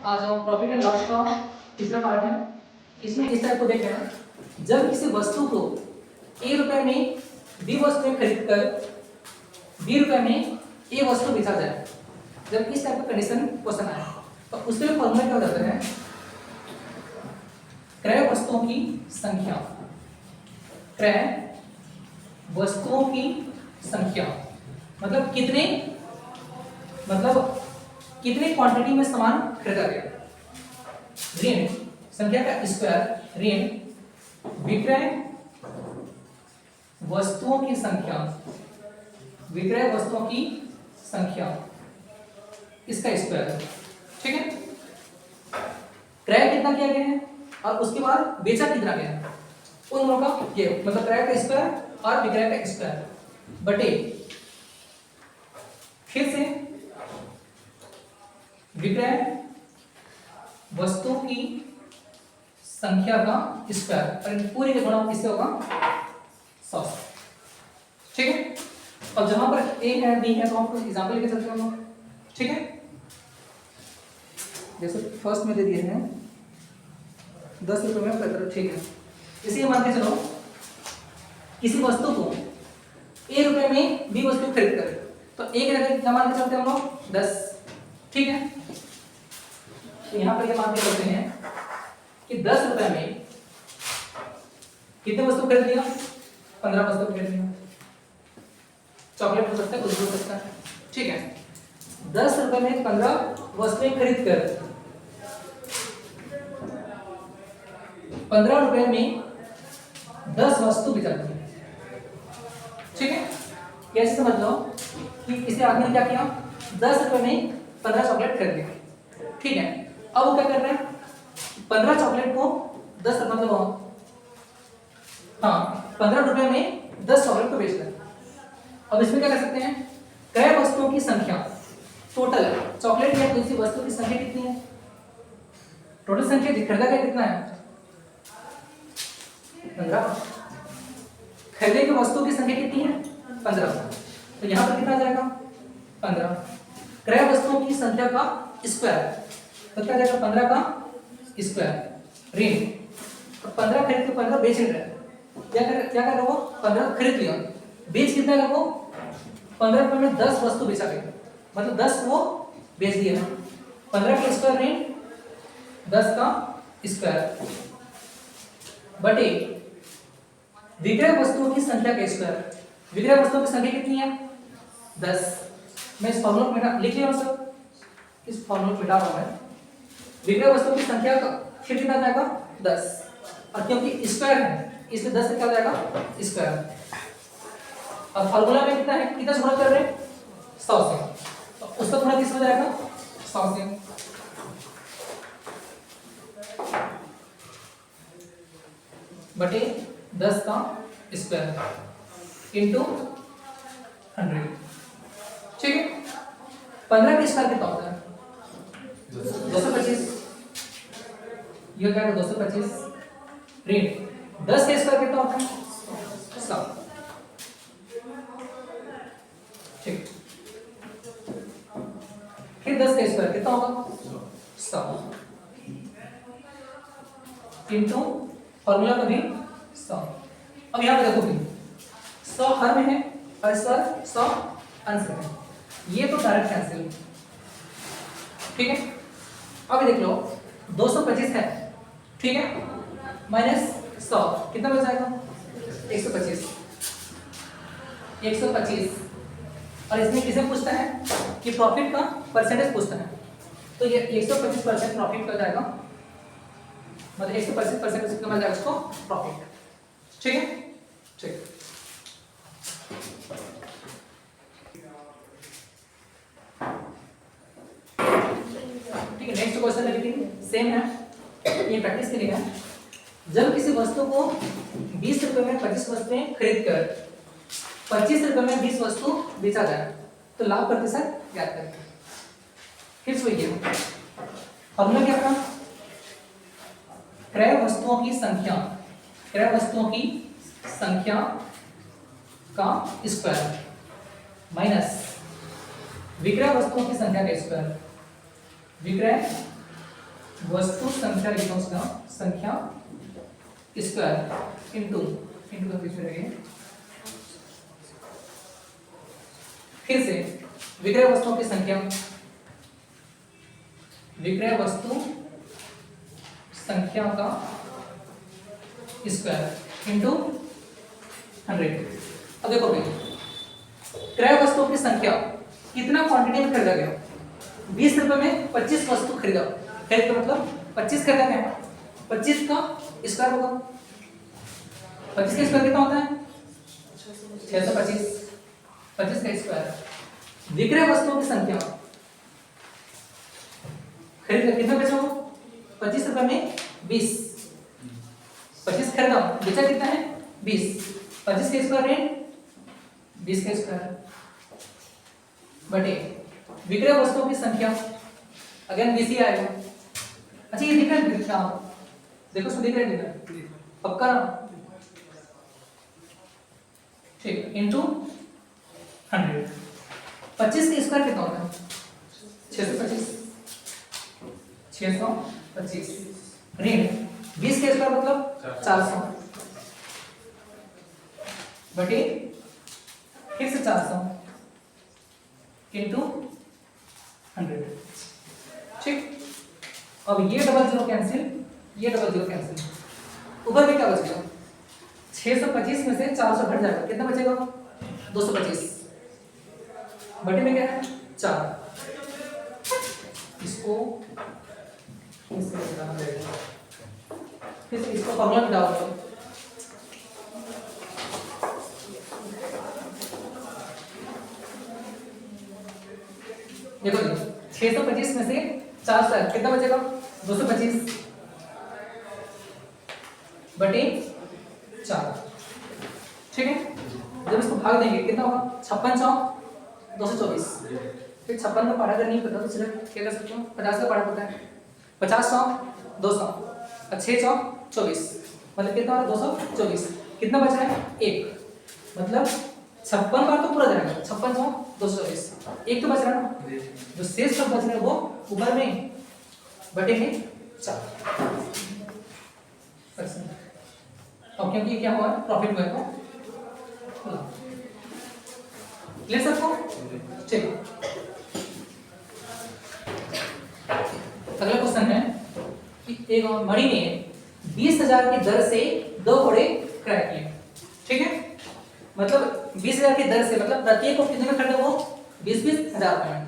आज हम profit and loss का तीसरा पार्ट है। इसमें इस टाइप को देख रहे हैं, जब किसी वस्तु को ए रुपए में बी वस्तु खरीद कर बी रुपए में ए वस्तु बेचा जाए, जब इस टाइप का कंडीशन क्वेश्चन आए तो उसके लिए फॉर्मूला क्या हो जाता है, क्रय वस्तुओं की संख्या, क्रय वस्तुओं की संख्या मतलब कितने क्वांटिटी में सामान खरीदा गया, ऋण संख्या का स्क्वायर ऋण विक्रय वस्तुओं की संख्या, विक्रय वस्तुओं की संख्या इसका स्क्वायर। ठीक है, क्रय कितना किया गया है और उसके बाद बेचा कितना गया है, उन दोनों का ये मतलब क्रय का स्क्वायर और विक्रय का स्क्वायर बटे फिर से विक्रय वस्तुओं की संख्या का स्क्वायर और पूरी का गुणा किससे होगा 100। ठीक है, अब जहां पर ए है बी है तो हम एग्जांपल लेके चलते हैं हम लोग। ठीक है, जैसे फर्स्ट में दे दिए हैं 10 रुपए में 15। ठीक है, इसी मान के चलो किसी वस्तु को ए रुपए में बी वस्तु खरीद कर तो एक रकम क्या मान के चलते हैं हम लोग 10। ठीक है, तो यहां पर ये मान के चलते हैं कि 10 रुपए में कितने वस्तु खरीद लिया, 15 वस्तु खरीद लिया। चॉकलेट हो सकता है, कुछ हो सकता है। ठीक है, 10 रुपए में 15 वस्तुएं खरीद कर 15 रुपए में 10 वस्तु बेचा दी। ठीक है, कैसे समझ लो कि किसी आदमी ने क्या किया, 10 रुपए में 15 चॉकलेट खरीद लिया। ठीक है, अब वो क्या कर रहा है, 15 चॉकलेट को 10 मतलब हाँ 15 रुपए में 10 चॉकलेट को बेच रहा है। अब इसमें क्या कर सकते हैं, क्रय वस्तुओं की संख्या, टोटल चॉकलेट या किसी वस्तु की संख्या कितनी है, टोटल संख्या खरीदा गया कितना है 15, खरीदे की वस्तु की संख्या कितनी है 15, तो यहां पर कितना आ जाएगा 15। क्रय वस्तुओं की संख्या का स्क्वायर तो क्या जाएगा 15 का स्क्वायर ऋण, तो 15 खरीद के 15 बेच रहे हैं, क्या कर रहे हो 15 खरीद लिया, बेच कितना है वो 15 रुपए में 10 वस्तु बेचा गया, मतलब 10 वो बेच दिया। 15 का स्क्वायर ऋण 10 का स्क्वायर बटे विक्रय वस्तुओं की संख्या का स्क्वायर, विक्रय वस्तुओं की संख्या कितनी है 10। मैं इस फॉर्मूला में लिख लिया सर, इस फॉर्मूला में डाल रहा हूं, विक्रय वस्तुओं की संख्या का फिर कितना जाएगा 10 और क्योंकि स्क्वायर है इसलिए 10 से क्या जाएगा स्क्वायर। अब फार्मूला में कितना है, कितना से गुणा कर रहे हैं 100 से, तो उसका गुणा किस हो जाएगा 100 से, बटे 10 का स्क्वायर इंटू 100। ठीक है, 15 का स्क्वायर कितना होता है 225, ये क्या है 225 ऋण 10 का स्क्वायर कितना होता है 100। ठीक, फिर 10 का स्क्वायर कितना होगा 100 इंटू फॉर्मूला का भी 100। अब यहां पे देखो भी 100 हर में है और इस पर 100 अंश में है, ये तो डायरेक्ट कैंसिल। ठीक है, अब देख लो 225 है, ठीक है, माइनस 100 कितना बच जाएगा 125 और इसमें किसे पूछता है कि प्रॉफिट का परसेंटेज पूछता है, तो ये 125% प्रॉफिट कर जाएगा, मतलब 125% कितना मिल जाएगा उसको प्रॉफिट। ठीक है, ठीक ठीक है, नेक्स्ट क्वेश्चन लेकिन सेम है, ये प्रैक्टिस के लिए है। जब किसी वस्तु को 20 रुपए में 25 वस्तुएं खरीद कर 25 रुपए में 20 वस्तु बेचा जाए तो लाभ प्रतिशत ज्ञात करें। फिर से ये फॉर्मूला क्या था, क्रय वस्तुओं की संख्या, क्रय वस्तुओं की संख्या का स्क्वायर माइनस विक्रय वस्तुओं की संख्या का स्क्वायर, विक्रय वस्तु संख्या लिखा उसका संख्या स्क्वायर इंटू इंटू का पीछे रहेंगे। फिर से विक्रय वस्तुओं की संख्या, विक्रय वस्तु संख्या का स्क्वायर इंटू 100। अब देखो भाई, क्रय वस्तुओं की संख्या कितना क्वांटिटी में खरीदा गया? 20 रुपए में 25 वस्तु खरीदा, खरीद का मतलब 25 खरीदा गया, 25 का स्क्वायर होगा। 25 का स्क्वायर कितना होता है? 625। 25 का स्क्वायर। विक्रय वस्तुओं की संख्या खरीद कितना बेचा हो? 25 रुपए में 20, 25 खरीदा, बेचा कितना है? 20। 25 का स्क्वायर रेट 20 का स्क्वायर बटे विक्रय वस्तुओं की संख्या, अगेन 20 ही आएगा। अच्छा ये दिख रहा है क्या? देखो इसमें दिख रहा है पक्का ना? ठीक, इंटू 100। 25 का स्क्वायर कितना होता है? 625। 625 ऋण 20 का स्क्वायर मतलब 400 बटे फिर से 400 इंटू 100। ठीक, अब ये डबल जीरो कैंसिल, ये डबल जीरो कैंसिल, ऊपर में क्या बचेगा? 625 में से 400 घट जाएगा, कितना बचेगा? 225 बटे में क्या है? 4। इसको फिर से इसको फॉर्मूला में डाल दो। देखो 625 में से 400 कितना बचेगा? 225 बटे 4। ठीक है, जब इसको भाग देंगे कितना होगा? 56 चौक 224। फिर 56 का पढ़ा अगर नहीं पता तो चलो क्या कर सकते हो, 50 का पढ़ा पता है। 50 चौक 200 और 6 चौक 24, मतलब कितना होगा? 224। कितना बच रहा है? 1, मतलब 56 बार तो पूरा जाएगा। 56 चौक 224, 1 तो बच रहा है ना, जो शेष सब बच रहा है वो ऊपर में बटे में 4। और क्योंकि क्या हुआ? प्रॉफिट हुआ है तो ले सकते हो। ठीक, अगला क्वेश्चन है कि एक मणि ने 20,000 की दर से 2 घोड़े क्रय किए। ठीक है, मतलब 20,000 की दर से, मतलब प्रत्येक को कितने में खरीदा? वो 20-20 हजार रुपए में।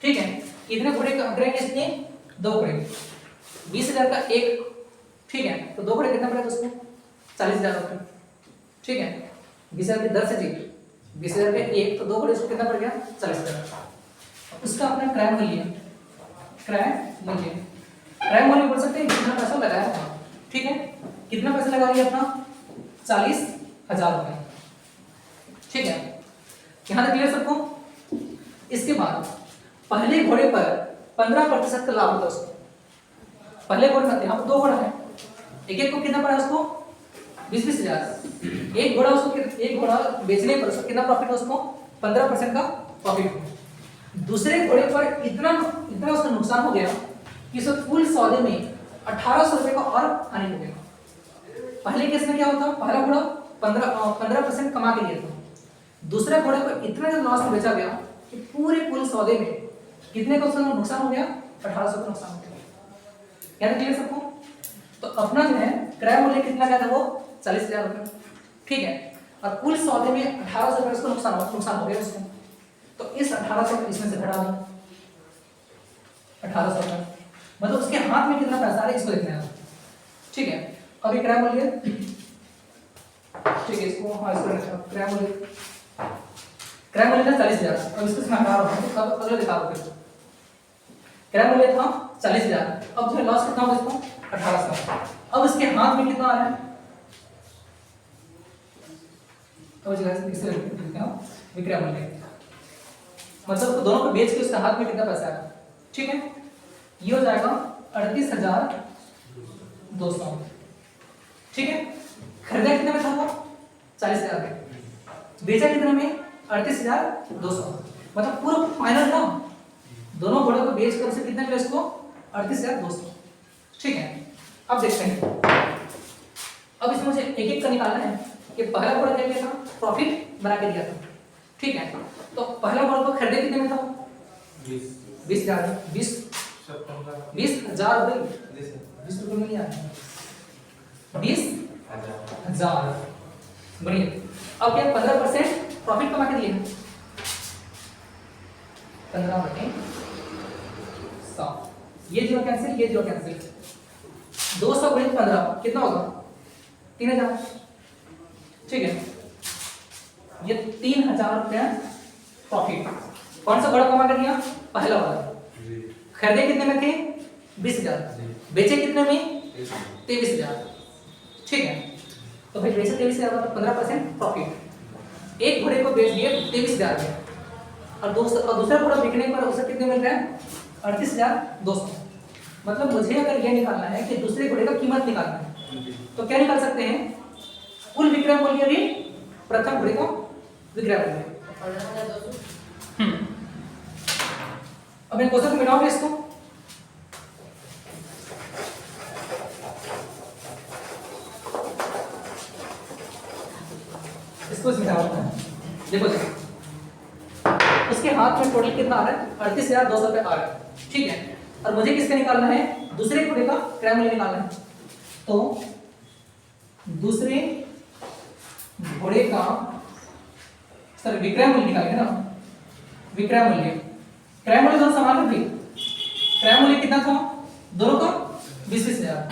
ठीक है, कितने घोड़े करेंगे इसने? 2 घोड़े। 20,000 का एक, ठीक है, तो 2 घोड़े कितना पड़ेगा उसको? 40,000 रुपए। ठीक है, 20,000 की दर से जी 20,000 का एक, तो 2 घोड़े उसको कितना पड़ गया? 40,000। उसका अपना क्रय मूल्य, क्रय मूल्य, क्रय मूल्य बोल सकते हैं कितना पैसा लगाया। ठीक है, कितना पैसा लगा लिया अपना? 40,000 रुपए। ठीक है, यहां तक क्लियर सबको? इसके बाद पहले घोड़े पर 15% का लाभ होता है उसको। पहले घोड़े पर यहाँ पर 2 घोड़ा है, एक एक को कितना पड़ा उसको? 20-20 हजार। एक घोड़ा उसको, एक घोड़ा बेचने पर उसको कितना प्रॉफिट है? उसको 15% का प्रॉफिट हो। दूसरे घोड़े पर इतना इतना उसका नुकसान हो गया कि उसको कुल सौदे में 1800 रुपए का और हानि हो गया। पहले केस में क्या होता? पहला घोड़ा 15% कमा के लिया था, दूसरे घोड़े पर इतना लॉस में बेचा गया कि पूरे कुल सौदे में कितने का उसका नुकसान हो गया? 1800 का नुकसान हो गया। याद क्लियर सबको? तो अपना जो है क्रय मूल्य कितना का था? वो 40,000 रुपए। ठीक है, और कुल सौदे में 1800 रुपए उसको नुकसान हो गया उसको। तो इस 1800 को इसमें से घटा दो, 1800 रुपए, मतलब उसके हाथ में कितना पैसा आ रहा है इसको देखना है। ठीक है, अभी क्रय मूल्य, ठीक है, इसको हाँ इसको क्रय मूल्य, क्रय मूल्य था 40,000, अब इसको इसमें हटा रहा हूं तो अब अगला दिखा दो। क्रय मूल्य था 40,000, अब जो लॉस कितना होगा इसको? 1800। अब इसके हाथ में कितना आ रहा है? तो जगह इसे लिखते हैं विक्रय मूल्य, मतलब दोनों को बेच के उसके हाथ में कितना पैसा है। ठीक है, ये हो जाएगा 38,200। ठीक है, खरीदा कितने में था वो? 40,000 में, बेचा कितने में? 38,200, मतलब पूरा फाइनल ना, दोनों घोड़ों को बेच कर उसे कितने मिला इसको? 38,200। ठीक है, अब देखते हैं, अब इसमें मुझे एक एक का निकालना है कि पहला घोड़ा क्या था, प्रॉफिट बना के दिया था, ठीक है। तो पहला घोड़ा को खरीदे कितने में था, 20,000, 20,000 रुपये, 20 रुपये में नहीं आया, 20,000, बढ़िया। अब क्या 15% प्रॉफिट कमा के दिए, 15/100, ये जीरो कैंसिल, ये जीरो कैंसिल, 200 गुणित 15 कितना होगा, 3,000, ठीक है। ये 3,000 रुपया प्रॉफिट कौन सा बड़ा कमा कर दिया, पहला वाला। खरीदे कितने में थे, 20,000, बेचे कितने में, 23,000, ठीक है। तो भाई बेचे 23,000 मतलब 15% प्रॉफिट। एक घोड़े को बेच दिए 23,000 में, और दूसरा घोड़ा बिकने पर उसे कितने मिल रहे हैं, 38,200। मतलब मुझे अगर ये निकालना है कि दूसरे घोड़े का कीमत निकालना है, तो क्या निकाल सकते हैं, कुल विक्रय मूल्य भी प्रथम घोड़े का विक्रय मूल्य। अब मैं क्वेश्चन मिलाऊंगा इसको, समझाऊंगा। देखो उसके हाथ में टोटल कितना आ रहा है, 38,200 रुपये आ रहा है, ठीक है। और मुझे किसका निकालना है, दूसरे घोड़े का क्रय मूल्य निकालना है। तो दूसरे घोड़े का सर विक्रय मूल्य निकालेंगे ना, विक्रय मूल्य, क्रय मूल्य दोनों समान है, क्रय मूल्य कितना था, दोनों का 20,000,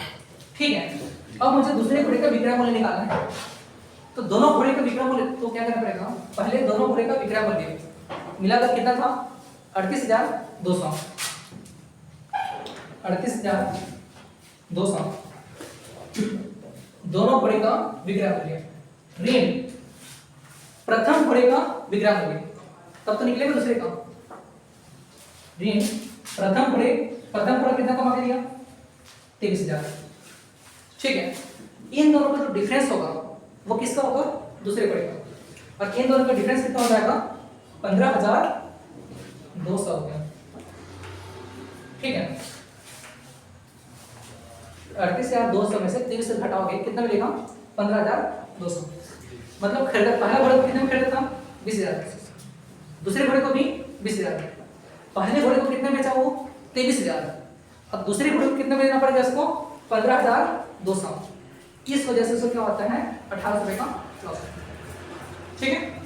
ठीक है। अब मुझे दूसरे घोड़े का विक्रय मूल्य निकालना है। तो दोनों घोड़े का विक्रय मूल्य, तो क्या करना पड़ेगा, पहले दोनों घोड़े का विक्रय मूल्य मिलाकर कितना था, 38,200, 38,200, दोनों घोड़े का विक्रय मूल्य ऋण प्रथम घोड़े का विक्रय मूल्य, तब तो निकलेगा दूसरे का ऋण प्रथम घोड़ा कितना कमा के दिया, 23,000, ठीक है। इन दोनों का जो डिफरेंस होगा वो किसका होगा, दूसरे घोड़े का, और इन दोनों का डिफरेंस कितना हो जाएगा, 15,200 हो गया, ठीक है। 38,200 में से 23 से घटाओगे कितना मिलेगा, 15,200। मतलब खरीदा, पहला घोड़े को कितने में खरीदा था, 20,000, दूसरे घोड़े को भी 20,000, पहले घोड़े को कितने बेचा वो, 23,000, अब दूसरे घोड़े को कितने में देना पड़ेगा इसको, 15,200। इस वजह से क्या होता है, 1800 रुपये का लॉस, ठीक है।